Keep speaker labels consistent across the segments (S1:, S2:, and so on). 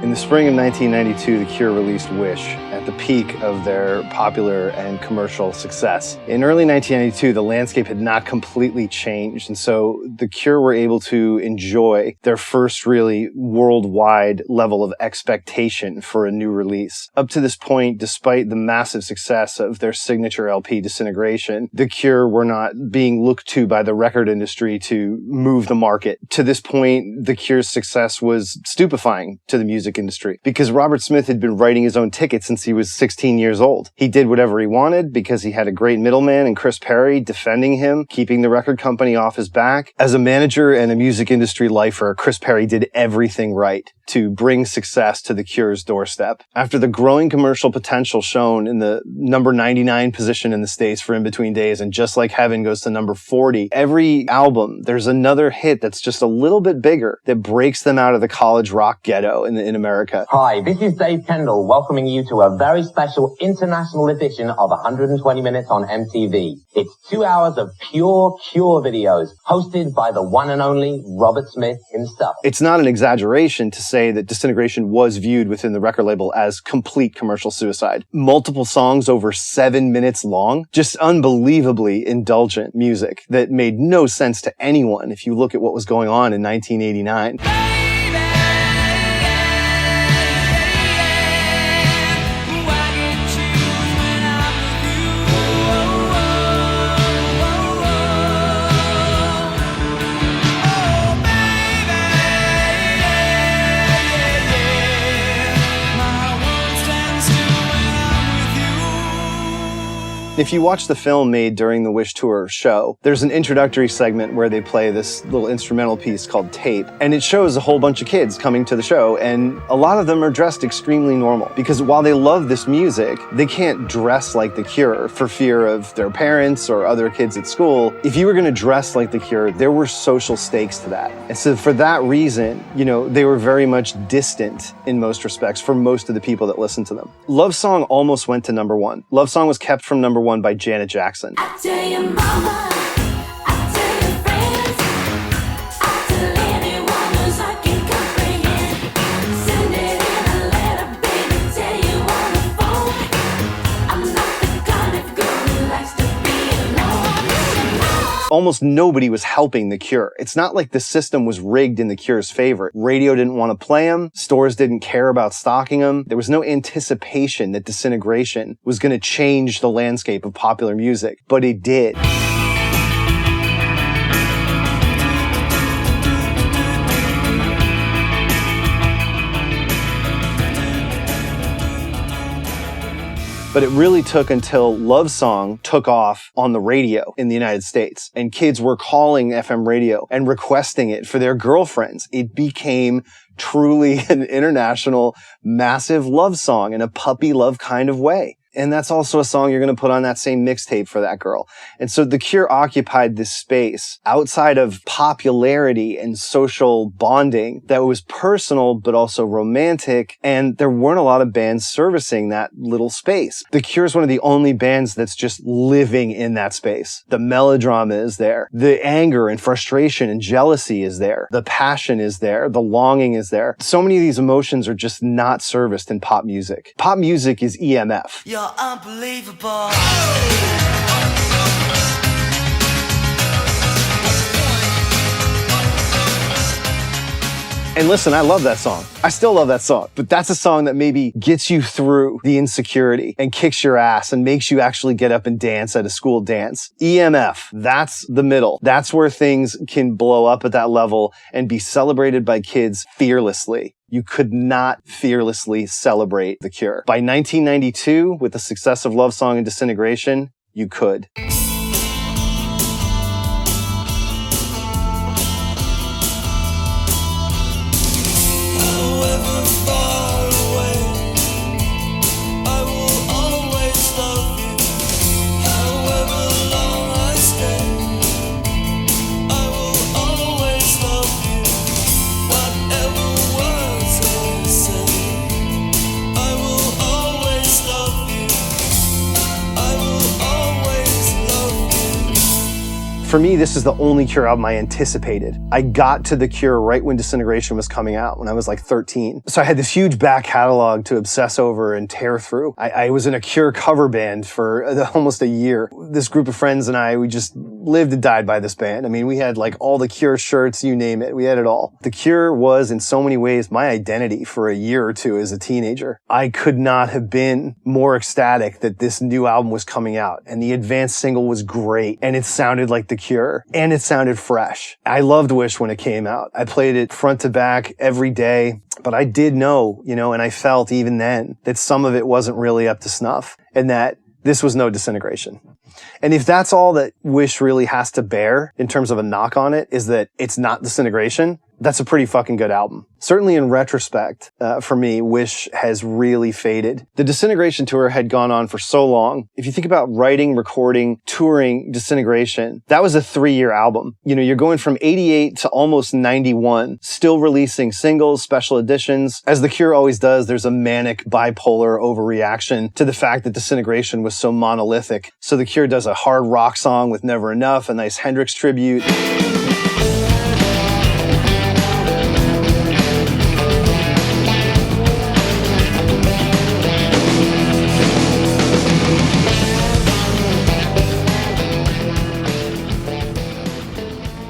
S1: In the spring of 1992, The Cure released Wish at the peak of their popular and commercial success. In early 1992, the landscape had not completely changed, and so The Cure were able to enjoy their first really worldwide level of expectation for a new release. Up to this point, despite the massive success of their signature LP, Disintegration, The Cure were not being looked to by the record industry to move the market. To this point, The Cure's success was stupefying to the music industry because Robert Smith had been writing his own ticket since he was 16 years old. He did whatever he wanted because he had a great middleman in Chris Perry defending him, keeping the record company off his back. As a manager and a music industry lifer, Chris Perry did everything right to bring success to The Cure's doorstep. After the growing commercial potential shown in the number 99 position in the States for In Between Days and Just Like Heaven goes to number 40, every album, there's another hit that's just a little bit bigger that breaks them out of the college rock ghetto in America.
S2: Hi, this is Dave Kendall welcoming you to a very special international edition of 120 Minutes on MTV. It's 2 hours of pure Cure videos hosted by the one and only Robert Smith himself.
S1: It's not an exaggeration to say that Disintegration was viewed within the record label as complete commercial suicide. Multiple songs over 7 minutes long, just unbelievably indulgent music that made no sense to anyone if you look at what was going on in 1989. If you watch the film made during the Wish Tour show, there's an introductory segment where they play this little instrumental piece called Tape, and it shows a whole bunch of kids coming to the show, and a lot of them are dressed extremely normal, because while they love this music, they can't dress like The Cure for fear of their parents or other kids at school. If you were going to dress like The Cure, there were social stakes to that. And so for that reason, they were very much distant in most respects for most of the people that listened to them. Love Song almost went to number 1. Love Song was kept from number 1 by Janet Jackson.
S3: I tell your mama, I tell your friends, I tell anyone who's I can comprehend. Send it in a letter, baby, tell you on the phone. I'm not the kind of girl who likes to be alone.
S1: Almost nobody was helping The Cure. It's not like the system was rigged in The Cure's favor. Radio didn't want to play them. Stores didn't care about stocking them. There was no anticipation that Disintegration was going to change the landscape of popular music, but it did. But it really took until Love Song took off on the radio in the United States, and kids were calling FM radio and requesting it for their girlfriends. It became truly an international, massive love song in a puppy love kind of way. And that's also a song you're going to put on that same mixtape for that girl. And so The Cure occupied this space outside of popularity and social bonding that was personal but also romantic, and there weren't a lot of bands servicing that little space. The Cure is one of the only bands that's just living in that space. The melodrama is there. The anger and frustration and jealousy is there. The passion is there. The longing is there. So many of these emotions are just not serviced in pop music. Pop music is EMF.
S3: You're unbelievable.
S1: And listen, I love that song. I still love that song. But that's a song that maybe gets you through the insecurity and kicks your ass and makes you actually get up and dance at a school dance. EMF, that's the middle. That's where things can blow up at that level and be celebrated by kids fearlessly. You could not fearlessly celebrate The Cure. By 1992, with the success of Love Song and Disintegration, you could. For me, this is the only Cure album I anticipated. I got to The Cure right when Disintegration was coming out, when I was like 13. So I had this huge back catalog to obsess over and tear through. I was in a Cure cover band for almost a year. This group of friends and I, we just lived and died by this band. I mean, we had like all the Cure shirts, you name it. We had it all. The Cure was in so many ways my identity for a year or two as a teenager. I could not have been more ecstatic that this new album was coming out, and the advanced single was great, and it sounded like The Cure, and it sounded fresh. I loved Wish when it came out. I played it front to back every day, but I did know, and I felt even then that some of it wasn't really up to snuff, and that this was no Disintegration. And if that's all that Wish really has to bear in terms of a knock on it, is that it's not Disintegration, that's a pretty fucking good album. Certainly in retrospect, for me, Wish has really faded. The Disintegration tour had gone on for so long. If you think about writing, recording, touring Disintegration, that was a 3-year album. You're going from 88 to almost 91, still releasing singles, special editions. As The Cure always does, there's a manic bipolar overreaction to the fact that Disintegration was so monolithic. So The Cure does a hard rock song with Never Enough, a nice Hendrix tribute.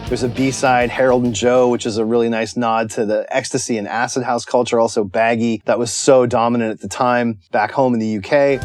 S1: There's a B-side, Harold and Joe, which is a really nice nod to the ecstasy and acid house culture, also Baggy, that was so dominant at the time back home in the UK.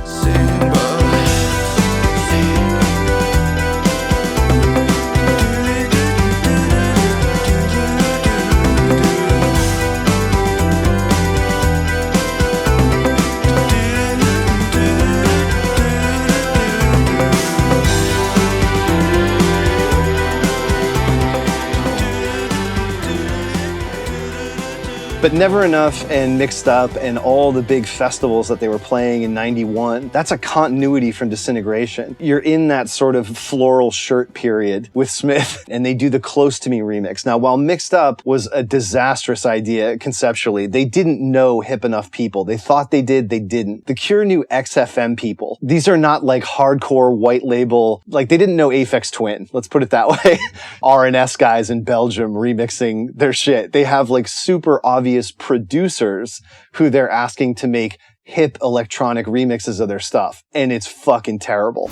S1: But Never Enough and Mixed Up and all the big festivals that they were playing in 91, that's a continuity from Disintegration. You're in that sort of floral shirt period with Smith, and they do the Close to Me remix. Now, while Mixed Up was a disastrous idea conceptually, they didn't know hip enough people. They thought they did, they didn't. The Cure knew XFM people. These are not like hardcore white label, like they didn't know Aphex Twin, let's put it that way. R&S guys in Belgium remixing their shit. They have like super obvious producers who they're asking to make hip electronic remixes of their stuff. And it's fucking terrible.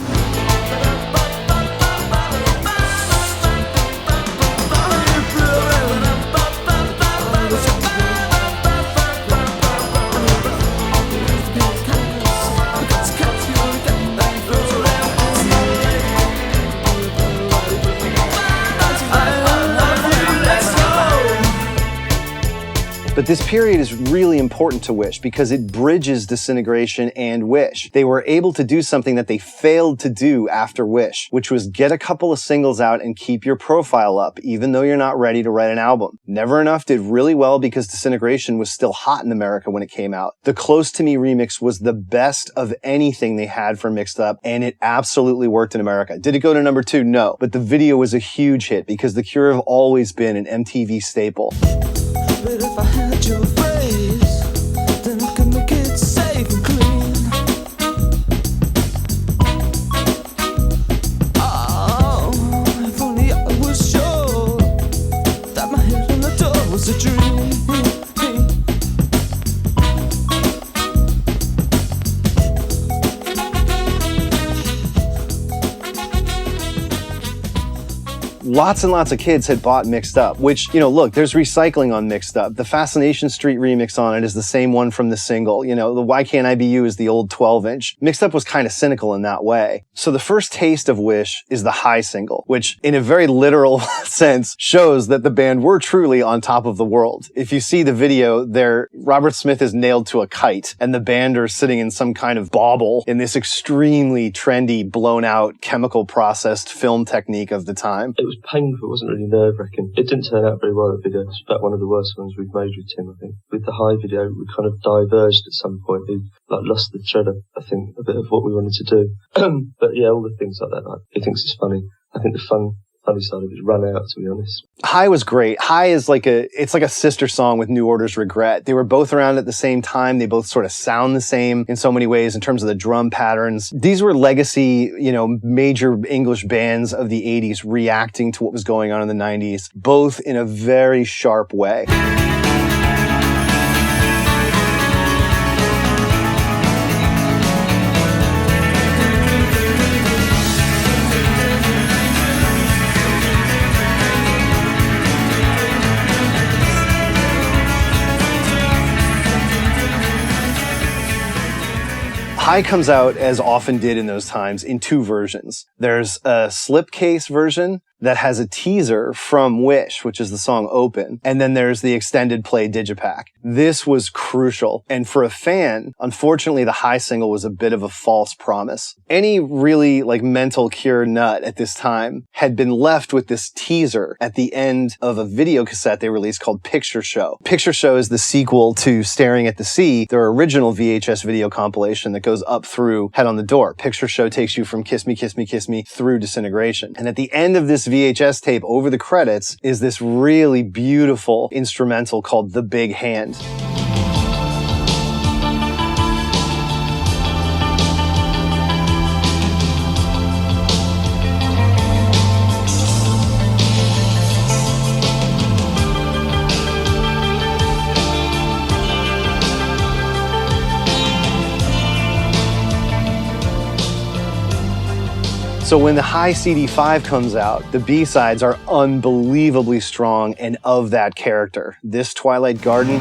S1: But this period is really important to Wish because it bridges Disintegration and Wish. They were able to do something that they failed to do after Wish, which was get a couple of singles out and keep your profile up, even though you're not ready to write an album. Never Enough did really well because Disintegration was still hot in America when it came out. The Close to Me remix was the best of anything they had for Mixed Up, and it absolutely worked in America. Did it go to number 2? No. But the video was a huge hit because The Cure have always been an MTV staple.
S4: But if I had your face, then I could make it safe and clean. Oh, if only I was sure that my head on the door was a dream.
S1: Lots and lots of kids had bought Mixed Up, which, look, there's recycling on Mixed Up. The Fascination Street remix on it is the same one from the single. The Why Can't I Be You is the old 12-inch. Mixed Up was kind of cynical in that way. So the first taste of Wish is the High single, which in a very literal sense shows that the band were truly on top of the world. If you see the video, Robert Smith is nailed to a kite and the band are sitting in some kind of bauble in this extremely trendy, blown out, chemical processed film technique of the time.
S5: It was painful, it wasn't really nerve-wracking. It didn't turn out very well, the video. It's about one of the worst ones we've made with Tim, I think. With the High video, we kind of diverged at some point. We lost the thread of, I think, a bit of what we wanted to do. But yeah, all the things like that, he thinks it's funny. I think the fun funny side of it's run out, to be honest.
S1: High was great. High is it's like a sister song with New Order's Regret. They were both around at the same time. They both sort of sound the same in so many ways in terms of the drum patterns. These were legacy, major English bands of the 80s reacting to what was going on in the 90s, both in a very sharp way. High comes out, as often did in those times, in two versions. There's a slipcase version that has a teaser from Wish, which is the song Open, and then there's the extended play Digipack. This was crucial, and for a fan, unfortunately the High single was a bit of a false promise. Any really mental Cure nut at this time had been left with this teaser at the end of a video cassette they released called Picture Show. Picture Show is the sequel to Staring at the Sea, their original VHS video compilation that goes up through Head on the Door. Picture Show takes you from Kiss Me, Kiss Me, Kiss Me through Disintegration. And at the end of this VHS tape, over the credits, is this really beautiful instrumental called The Big Hand. So when the High CD5 comes out, the B-sides are unbelievably strong and of that character. This Twilight Garden.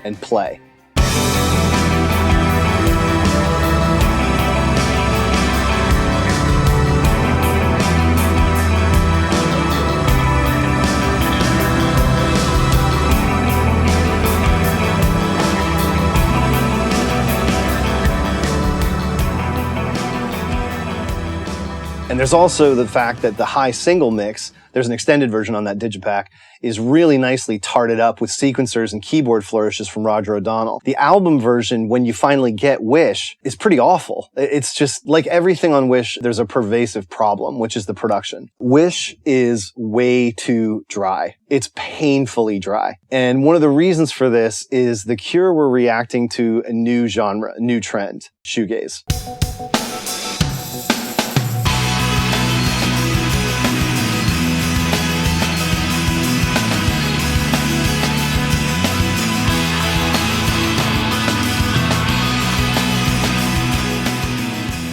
S1: And play. And there's also the fact that the High single mix, there's an extended version on that Digipack, is really nicely tarted up with sequencers and keyboard flourishes from Roger O'Donnell. The album version, when you finally get Wish, is pretty awful. It's just like everything on Wish, there's a pervasive problem, which is the production. Wish is way too dry. It's painfully dry. And one of the reasons for this is the Cure were reacting to a new genre, a new trend, shoegaze.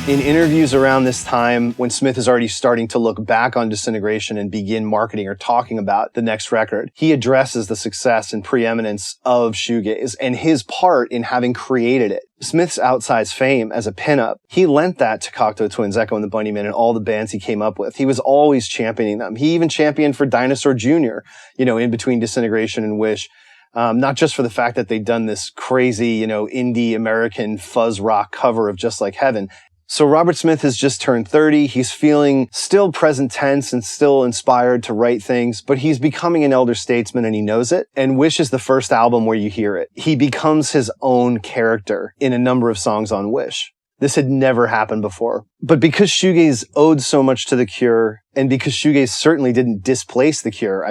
S1: In interviews around this time, when Smith is already starting to look back on Disintegration and begin marketing or talking about the next record, he addresses the success and preeminence of shoegaze and his part in having created it. Smith's outsized fame as a pinup, he lent that to Cocteau Twins, Echo and the Bunnymen, and all the bands he came up with. He was always championing them. He even championed for Dinosaur Jr., in between Disintegration and Wish. Not just for the fact that they'd done this crazy, indie American fuzz rock cover of Just Like Heaven. So Robert Smith has just turned 30. He's feeling still present tense and still inspired to write things, but he's becoming an elder statesman and he knows it. And Wish is the first album where you hear it. He becomes his own character in a number of songs on Wish. This had never happened before. But because shoegaze owed so much to the Cure, and because shoegaze certainly didn't displace the Cure,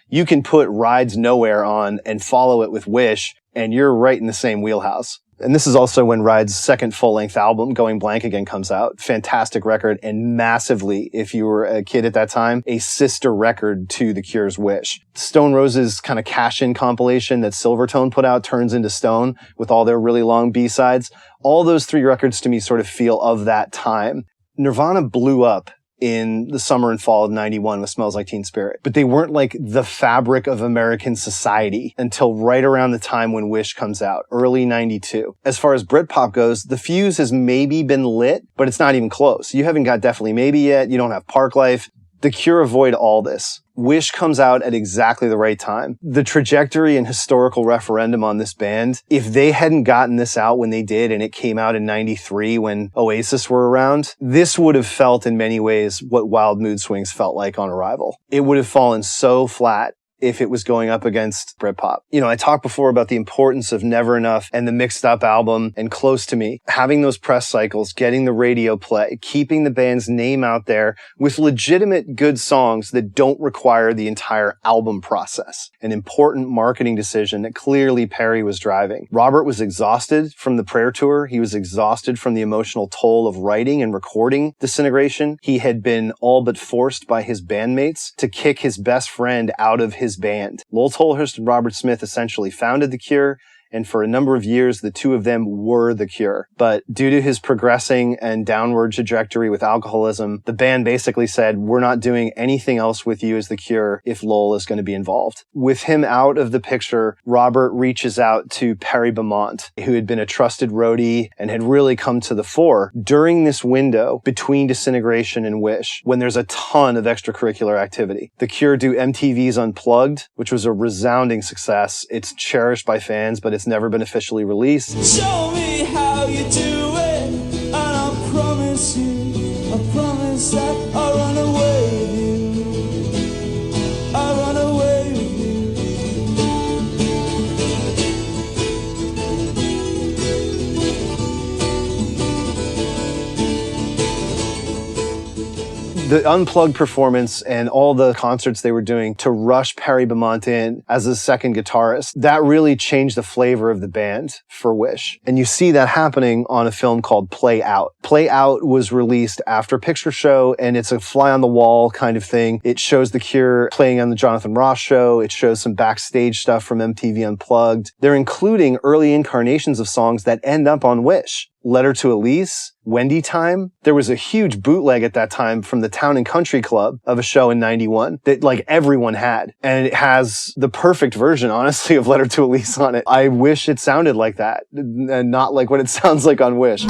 S1: you can put Rides Nowhere on and follow it with Wish, and you're right in the same wheelhouse. And this is also when Ride's second full-length album, Going Blank Again, comes out. Fantastic record, and massively, if you were a kid at that time, a sister record to The Cure's Wish. Stone Roses' kind of cash-in compilation that Silvertone put out, Turns into Stone, with all their really long B-sides. All those three records to me sort of feel of that time. Nirvana blew up in the summer and fall of 91 with Smells Like Teen Spirit. But they weren't like the fabric of American society until right around the time when Wish comes out, early 92. As far as Britpop goes, the fuse has maybe been lit, but it's not even close. You haven't got Definitely Maybe yet. You don't have Park Life. The Cure avoid all this. Wish comes out at exactly the right time. The trajectory and historical referendum on this band, if they hadn't gotten this out when they did and it came out in 93 when Oasis were around, this would have felt in many ways what Wild Mood Swings felt like on Arrival. It would have fallen so flat if it was going up against Britpop. You know, I talked before about the importance of Never Enough and the Mixed Up album and Close to Me. Having those press cycles, getting the radio play, keeping the band's name out there with legitimate good songs that don't require the entire album process. An important marketing decision that clearly Perry was driving. Robert was exhausted from the Prayer Tour. He was exhausted from the emotional toll of writing and recording Disintegration. He had been all but forced by his bandmates to kick his best friend out of his band. Lowell Tolhurst and Robert Smith essentially founded The Cure, and for a number of years, the two of them were The Cure. But due to his progressing and downward trajectory with alcoholism, the band basically said, we're not doing anything else with you as The Cure if Lowell is going to be involved. With him out of the picture, Robert reaches out to Perry Beaumont, who had been a trusted roadie and had really come to the fore during this window between Disintegration and Wish, when there's a ton of extracurricular activity. The Cure do MTV's Unplugged, which was a resounding success. It's cherished by fans, but it's never been officially released.
S4: Show me how you do it, and I promise that I'll run away with you. I'll run away with
S1: The Unplugged performance and all the concerts they were doing to rush Perry Beaumont in as a second guitarist, that really changed the flavor of the band for Wish. And you see that happening on a film called Play Out. Play Out was released after Picture Show, and it's a fly on the wall kind of thing. It shows The Cure playing on the Jonathan Ross show. It shows some backstage stuff from MTV Unplugged. They're including early incarnations of songs that end up on Wish. Letter to Elise, Wendy Time. There was a huge bootleg at that time from the Town and Country Club of a show in 91 that like everyone had. And it has the perfect version, honestly, of Letter to Elise on it. I wish it sounded like that and not like what it sounds like on Wish.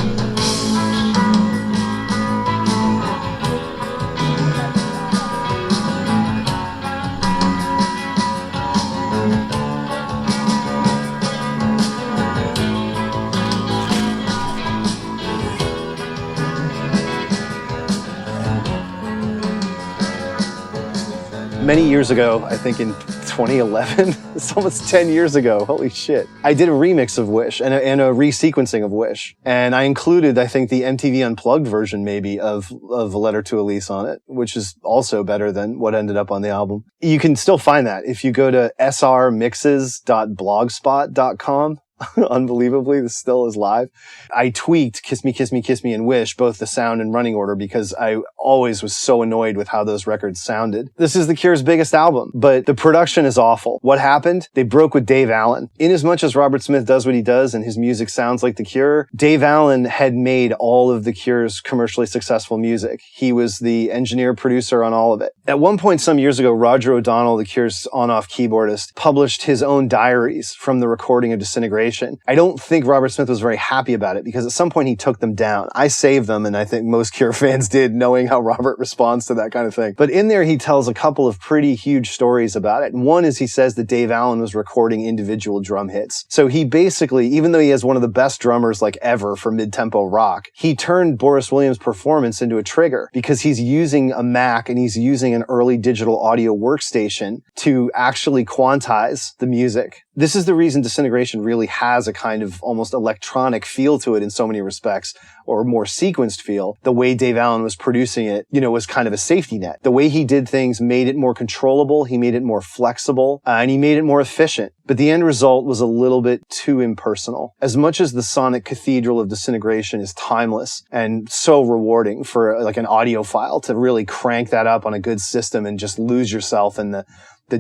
S1: Many years ago, I think in 2011, it's almost 10 years ago, holy shit. I did a remix of Wish and a resequencing of Wish. And I included, I think, the MTV Unplugged version maybe of Letter to Elise on it, which is also better than what ended up on the album. You can still find that if you go to srmixes.blogspot.com. Unbelievably, this still is live. I tweaked Kiss Me, Kiss Me, Kiss Me and Wish, both the sound and running order, because I always was so annoyed with how those records sounded. This is The Cure's biggest album, but the production is awful. What happened? They broke with Dave Allen. Inasmuch as Robert Smith does what he does and his music sounds like The Cure, Dave Allen had made all of The Cure's commercially successful music. He was the engineer producer on all of it. At one point some years ago, Roger O'Donnell, The Cure's on-off keyboardist, published his own diaries from the recording of Disintegration. I don't think Robert Smith was very happy about it because at some point he took them down. I saved them, and I think most Cure fans did, knowing how Robert responds to that kind of thing. But in there, he tells a couple of pretty huge stories about it. And one is he says that Dave Allen was recording individual drum hits. So he basically, even though he has one of the best drummers like ever for mid-tempo rock, he turned Boris Williams' performance into a trigger because he's using a Mac and he's using an early digital audio workstation to actually quantize the music. This is the reason Disintegration really has a kind of almost electronic feel to it in so many respects, or more sequenced feel. The way Dave Allen was producing it, was kind of a safety net. The way he did things made it more controllable, he made it more flexible, and he made it more efficient. But the end result was a little bit too impersonal. As much as the sonic cathedral of Disintegration is timeless and so rewarding for like an audiophile to really crank that up on a good system and just lose yourself in the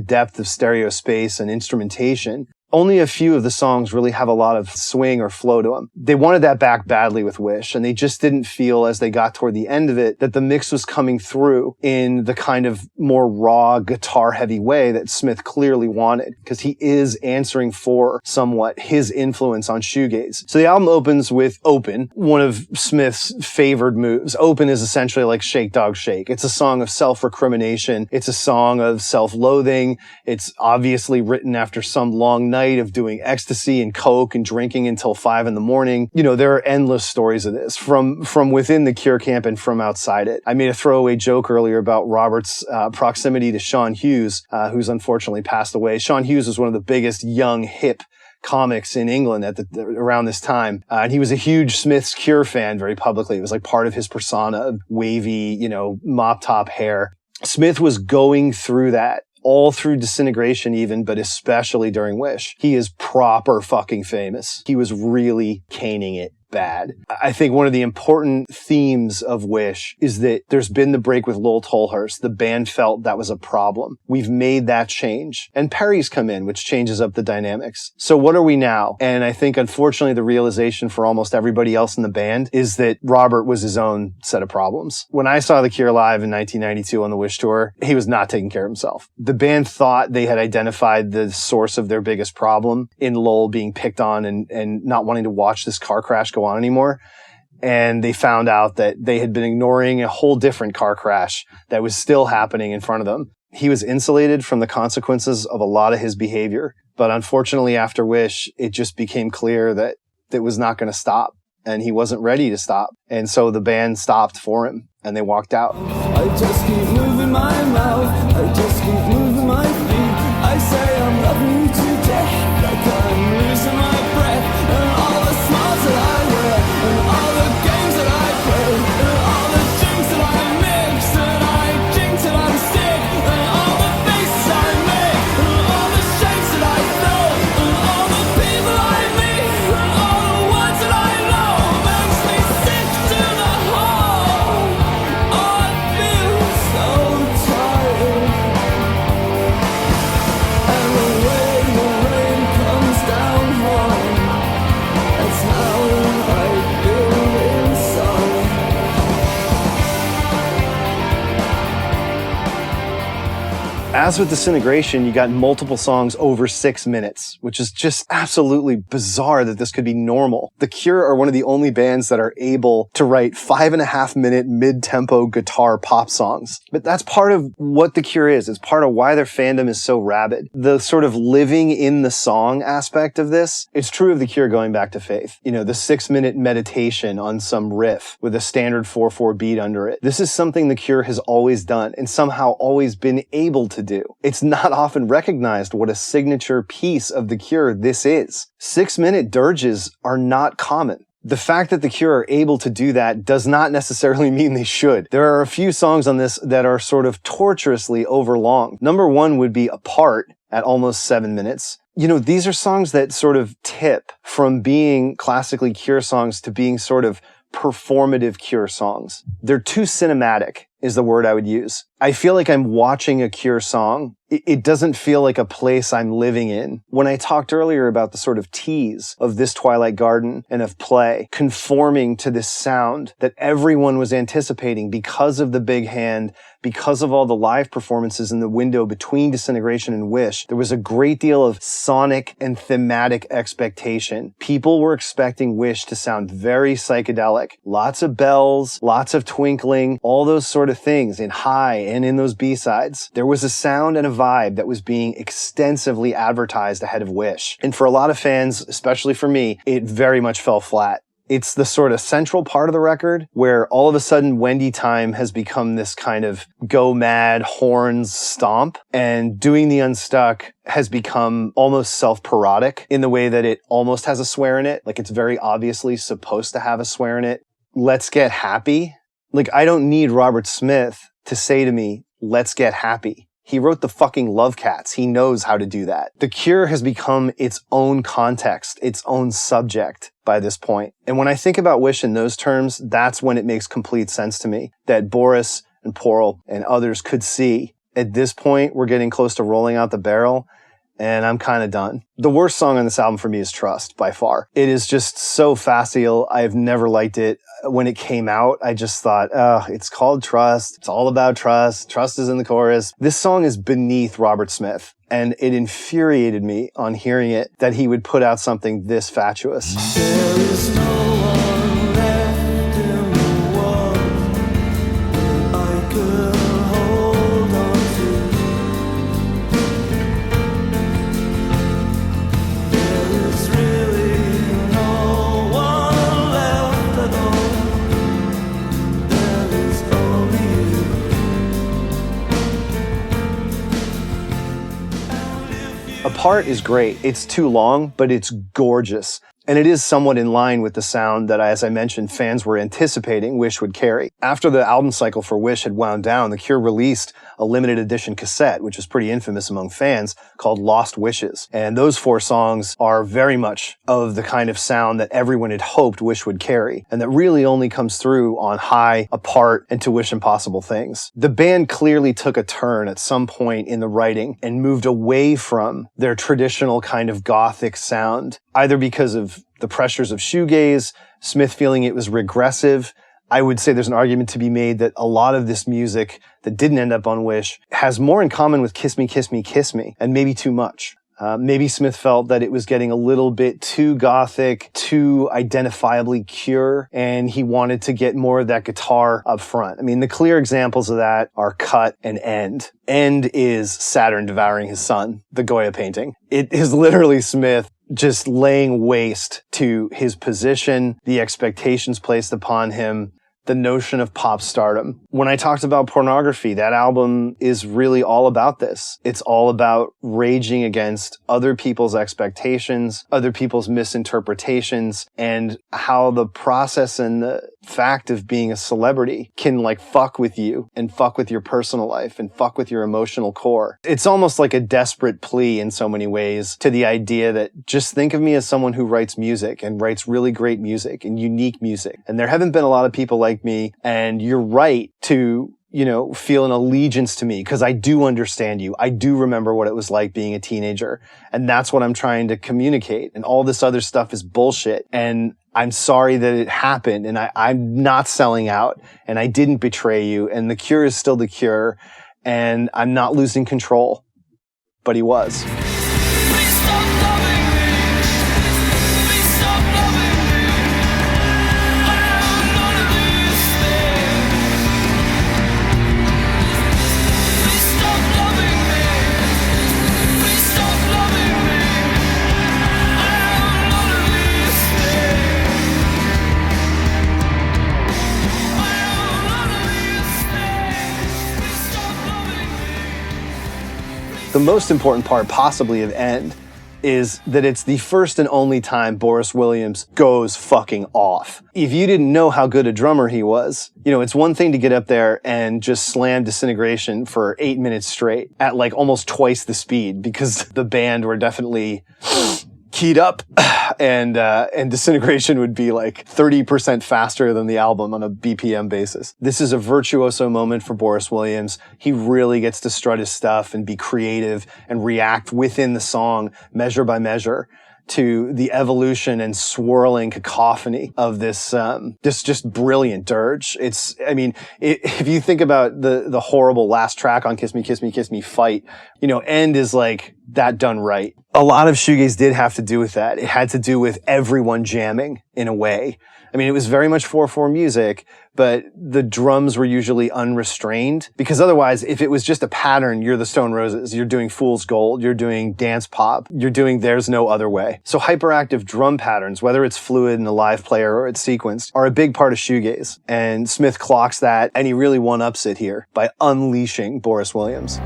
S1: depth of stereo space and instrumentation, Only a few of the songs really have a lot of swing or flow to them. They wanted that back badly with Wish, and they just didn't feel as they got toward the end of it that the mix was coming through in the kind of more raw guitar heavy way that Smith clearly wanted, because he is answering for somewhat his influence on shoegaze. So the album opens with Open, one of Smith's favored moves. Open is essentially like Shake Dog Shake. It's a song of self-recrimination. It's a song of self-loathing. It's obviously written after some long night of doing ecstasy and coke and drinking until 5 a.m. You know, there are endless stories of this from within the Cure camp and from outside it. I made a throwaway joke earlier about Robert's proximity to Sean Hughes, who's unfortunately passed away. Sean Hughes was one of the biggest young, hip comics in England around this time. And he was a huge Smith's Cure fan very publicly. It was like part of his persona of wavy, mop top hair. Smith was going through that all through Disintegration even, but especially during Wish. He is proper fucking famous. He was really caning it bad. I think one of the important themes of Wish is that there's been the break with Lowell Tolhurst. The band felt that was a problem. We've made that change. And Perry's come in, which changes up the dynamics. So what are we now? And I think, unfortunately, the realization for almost everybody else in the band is that Robert was his own set of problems. When I saw The Cure live in 1992 on the Wish tour, he was not taking care of himself. The band thought they had identified the source of their biggest problem in Lowell being picked on and not wanting to watch this car crash go on anymore. And they found out that they had been ignoring a whole different car crash that was still happening in front of them. He was insulated from the consequences of a lot of his behavior. But unfortunately, after Wish, it just became clear that it was not going to stop. And he wasn't ready to stop. And so the band stopped for him and they walked out.
S4: I just keep moving my mouth, I just keep moving my feet. I say I'm loving you to death, like I'm losing my breath. And all the smiles that I wear, and all the games that I play, and all the drinks that I mix, and I drink till I'm sick, and all the faces I make, and all the shapes that I throw, and all the people I meet, and all the words that I know, makes me sick to the heart. I feel so tired, and the way the rain comes down hard, that's how I feel inside.
S1: As with Disintegration, you got multiple songs over 6 minutes, which is just absolutely bizarre that this could be normal. The Cure are one of the only bands that are able to write 5.5-minute mid-tempo guitar pop songs. But that's part of what The Cure is. It's part of why their fandom is so rabid. The sort of living in the song aspect of this, it's true of The Cure going back to Faith. The 6-minute meditation on some riff with a standard 4/4 beat under it. This is something The Cure has always done and somehow always been able to do. It's not often recognized what a signature piece of The Cure this is. 6-minute dirges are not common. The fact that The Cure are able to do that does not necessarily mean they should. There are a few songs on this that are sort of torturously overlong. Number one would be Apart at almost 7 minutes. These are songs that sort of tip from being classically Cure songs to being sort of performative Cure songs. They're too cinematic, is the word I would use. I feel like I'm watching a Cure song. It doesn't feel like a place I'm living in. When I talked earlier about the sort of tease of This Twilight Garden and of Play conforming to this sound that everyone was anticipating because of the big hand, because of all the live performances in the window between Disintegration and Wish, there was a great deal of sonic and thematic expectation. People were expecting Wish to sound very psychedelic. Lots of bells, lots of twinkling, all those sort of things in High and in those B-sides. There was a sound and a vibe that was being extensively advertised ahead of Wish. And for a lot of fans, especially for me, it very much fell flat. It's the sort of central part of the record where all of a sudden Wendy Time has become this kind of go mad horns stomp, and Doing the Unstuck has become almost self-parodic in the way that it almost has a swear in it. Like it's very obviously supposed to have a swear in it. Let's Get Happy. Like I don't need Robert Smith to say to me, let's get happy. He wrote the fucking Love Cats. He knows how to do that. The Cure has become its own context, its own subject by this point. And when I think about Wish in those terms, that's when it makes complete sense to me that Boris and Porl and others could see at this point we're getting close to rolling out the barrel. and I'm kind of done. The worst song on this album for me is Trust, by far. It is just so facile. I've never liked it. When it came out, I just thought, it's called Trust. It's all about trust. Trust is in the chorus. This song is beneath Robert Smith, and it infuriated me on hearing it that he would put out something this fatuous.
S4: There is no one left in the world I could hold on to. There is really no one left at all. There is only you.
S1: Apart is great. It's too long, but it's gorgeous. And it is somewhat in line with the sound that, as I mentioned, fans were anticipating Wish would carry. After the album cycle for Wish had wound down, The Cure released a limited edition cassette, which is pretty infamous among fans, called Lost Wishes. And those 4 songs are very much of the kind of sound that everyone had hoped Wish would carry, and that really only comes through on High, Apart, and To Wish Impossible Things. The band clearly took a turn at some point in the writing and moved away from their traditional kind of gothic sound, either because of the pressures of shoegaze, Smith feeling it was regressive. I would say there's an argument to be made that a lot of this music that didn't end up on Wish has more in common with Kiss Me, Kiss Me, Kiss Me, and maybe too much. Maybe Smith felt that it was getting a little bit too gothic, too identifiably Cure, and he wanted to get more of that guitar up front. I mean, the clear examples of that are Cut and End. End is Saturn devouring his son, the Goya painting. It is literally Smith just laying waste to his position, the expectations placed upon him, the notion of pop stardom. When I talked about Pornography, that album is really all about this. It's all about raging against other people's expectations, other people's misinterpretations, and how the process and the fact of being a celebrity can fuck with you and fuck with your personal life and fuck with your emotional core. It's almost like a desperate plea in so many ways to the idea that just think of me as someone who writes music and writes really great music and unique music. And there haven't been a lot of people like me, and you're right to feel an allegiance to me because I do understand you. I do remember what it was like being a teenager. And that's what I'm trying to communicate. And all this other stuff is bullshit. And I'm sorry that it happened. And I'm not selling out. And I didn't betray you. And The Cure is still The Cure. And I'm not losing control. But he was. The most important part possibly of End is that it's the first and only time Boris Williams goes fucking off. If you didn't know how good a drummer he was, it's one thing to get up there and just slam Disintegration for 8 minutes straight at almost twice the speed, because the band were definitely keyed up, and Disintegration would be 30% faster than the album on a BPM basis. This is a virtuoso moment for Boris Williams. He really gets to strut his stuff and be creative and react within the song, measure by measure, to the evolution and swirling cacophony of this just brilliant dirge. If you think about the horrible last track on Kiss Me, Kiss Me, Kiss Me fight, End is that done right. A lot of shoegaze did have to do with that. It had to do with everyone jamming in a way. It was very much 4/4 music, but the drums were usually unrestrained, because otherwise, if it was just a pattern, you're the Stone Roses, you're doing Fool's Gold, you're doing dance pop, you're doing There's No Other Way. So hyperactive drum patterns, whether it's fluid in a live player or it's sequenced, are a big part of shoegaze. And Smith clocks that, and he really one-ups it here by unleashing Boris Williams.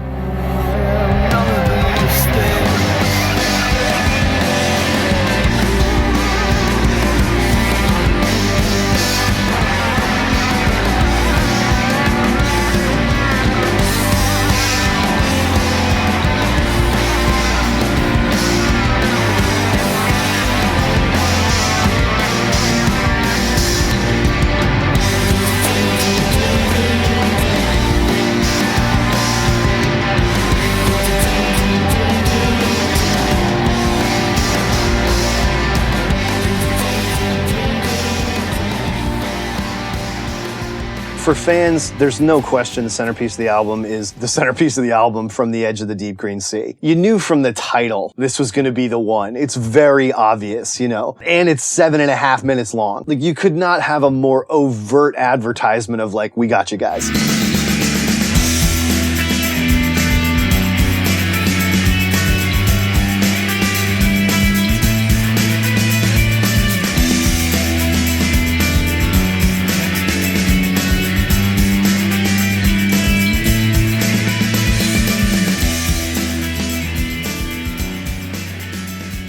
S1: For fans, there's no question the centerpiece of the album is the centerpiece of the album, From the Edge of the Deep Green Sea. You knew from the title this was going to be the one. It's very obvious, you know, and it's 7.5 minutes long. Like, you could not have a more overt advertisement of like, we got you guys.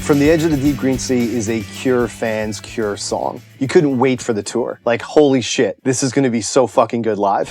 S1: From the Edge of the Deep Green Sea is a Cure fans' Cure song. You couldn't wait for the tour. Like, holy shit, this is gonna be so fucking good live.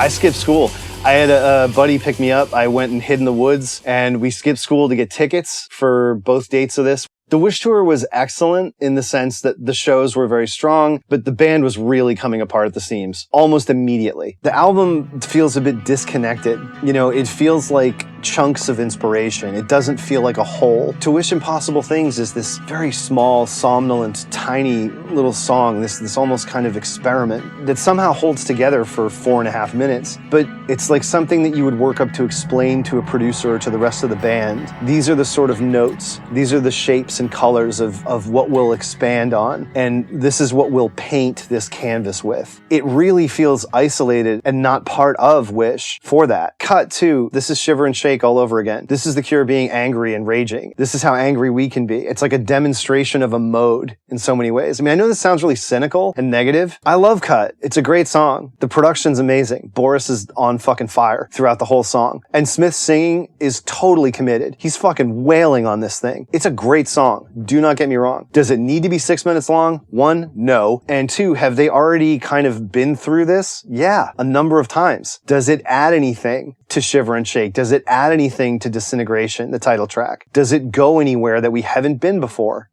S1: I skipped school. I had a buddy pick me up. I went and hid in the woods, and we skipped school to get tickets for both dates of this. The Wish tour was excellent in the sense that the shows were very strong, but the band was really coming apart at the seams almost immediately. The album feels a bit disconnected. You know, it feels like chunks of inspiration. It doesn't feel like a whole. To Wish Impossible Things is this very small, somnolent, tiny little song, this almost kind of experiment that somehow holds together for 4.5 minutes, but it's like something that you would work up to explain to a producer or to the rest of the band. These are the sort of notes. These are the shapes and colors of what we'll expand on, and this is what we'll paint this canvas with. It really feels isolated and not part of Wish for that. Cut to, this is Shiver and Shake all over again. This is the Cure being angry and raging. This is how angry we can be. It's like a demonstration of a mode in so many ways. I mean, I know this sounds really cynical and negative. I love Cut. It's a great song. The production's amazing. Boris is on fucking fire throughout the whole song. And Smith's singing is totally committed. He's fucking wailing on this thing. It's a great song. Do not get me wrong. Does it need to be 6 minutes long? 1, no. And 2, have they already kind of been through this? Yeah, a number of times. Does it add anything to Shiver and Shake? Does it add anything to Disintegration, the title track? Does it go anywhere that we haven't been before?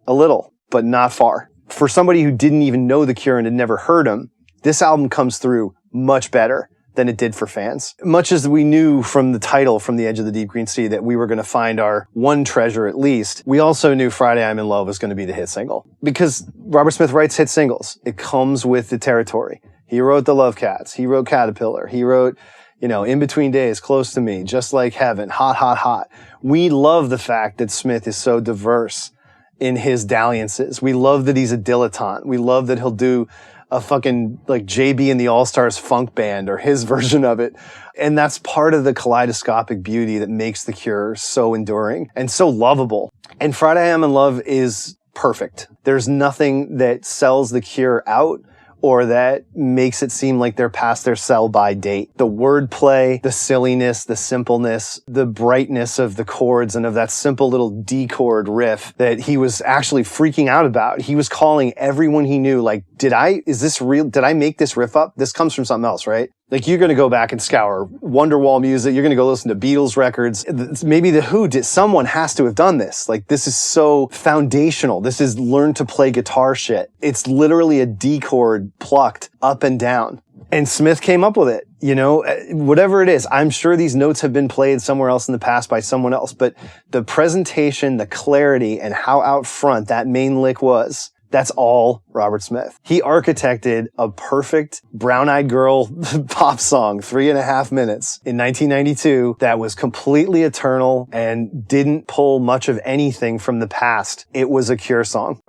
S1: A little, but not far. For somebody who didn't even know The Cure and had never heard them, this album comes through much better than it did for fans. Much as we knew from the title, From the Edge of the Deep Green Sea, that we were going to find our one treasure at least, we also knew Friday I'm in Love was going to be the hit single. Because Robert Smith writes hit singles. It comes with the territory. He wrote The Love Cats. He wrote Caterpillar. He wrote, you know, In Between Days, Close to Me, Just Like Heaven, Hot, Hot, Hot. We love the fact that Smith is so diverse in his dalliances. We love that he's a dilettante. We love that he'll do a fucking like JB and the All-Stars funk band or his version of it. And that's part of the kaleidoscopic beauty that makes The Cure so enduring and so lovable. And Friday I'm in Love is perfect. There's nothing that sells The Cure out or that makes it seem like they're past their sell-by date. The wordplay, the silliness, the simpleness, the brightness of the chords and of that simple little D chord riff that he was actually freaking out about. He was calling everyone he knew, like, is this real? Did I make this riff up? This comes from something else, right? Like, you're going to go back and scour Wonderwall music. You're going to go listen to Beatles records. Maybe The Who did. Someone has to have done this. Like, this is so foundational. This is learn to play guitar shit. It's literally a D chord plucked up and down. And Smith came up with it. You know, whatever it is, I'm sure these notes have been played somewhere else in the past by someone else. But the presentation, the clarity, and how out front that main lick was, that's all Robert Smith. He architected a perfect brown-eyed girl pop song, 3.5 minutes in 1992 that was completely eternal and didn't pull much of anything from the past. It was a Cure song.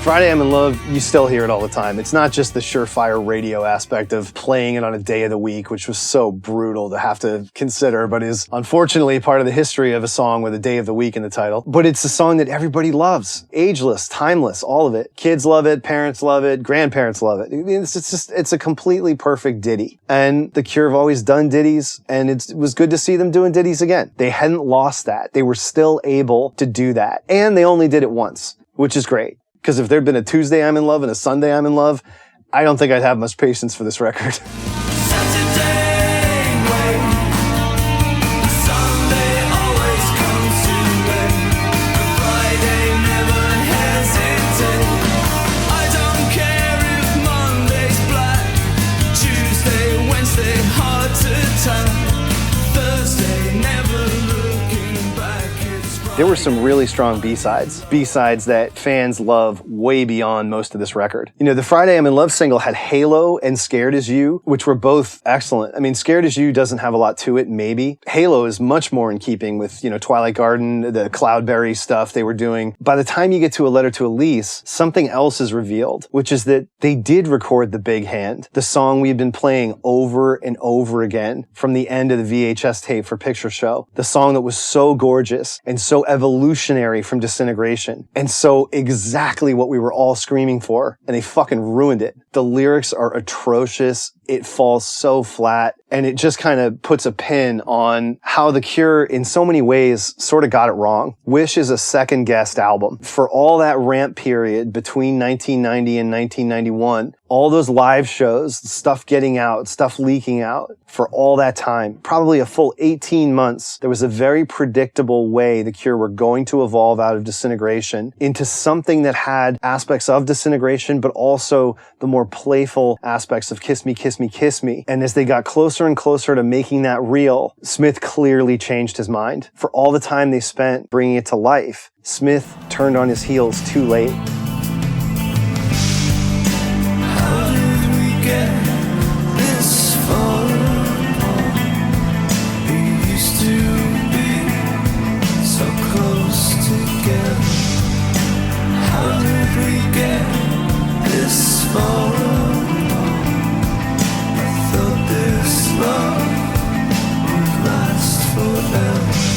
S1: Friday I'm in Love, you still hear it all the time. It's not just the surefire radio aspect of playing it on a day of the week, which was so brutal to have to consider, but is unfortunately part of the history of a song with a day of the week in the title. But it's a song that everybody loves. Ageless, timeless, all of it. Kids love it, parents love it, grandparents love it. It's a completely perfect ditty. And The Cure have always done ditties, and it was good to see them doing ditties again. They hadn't lost that. They were still able to do that. And they only did it once, which is great. Because if there'd been a Tuesday I'm in Love and a Sunday I'm in Love, I don't think I'd have much patience for this record. There were some really strong B-sides. B-sides that fans love way beyond most of this record. You know, the Friday I'm in Love single had Halo and Scared as You, which were both excellent. I mean, Scared as You doesn't have a lot to it, maybe. Halo is much more in keeping with, you know, Twilight Garden, the Cloudberry stuff they were doing. By the time you get to A Letter to Elise, something else is revealed, which is that they did record The Big Hand, the song we've been playing over and over again from the end of the VHS tape for Picture Show. The song that was so gorgeous and so evolutionary from Disintegration, and so exactly what we were all screaming for, and they fucking ruined it. The lyrics are atrocious. It falls so flat, and it just kind of puts a pin on how The Cure, in so many ways, sort of got it wrong. Wish is a second-guessed album. For all that ramp period between 1990 and 1991, all those live shows, stuff getting out, stuff leaking out, for all that time, probably a full 18 months, there was a very predictable way The Cure were going to evolve out of Disintegration into something that had aspects of Disintegration, but also the more playful aspects of Kiss Me, Kiss Me, Kiss Me. And as they got closer and closer to making that real, Smith clearly changed his mind. For all the time they spent bringing it to life, Smith turned on his heels too late.
S4: How did we get this far? We used to be so close together. How did we get this far? I thought this love would last forever.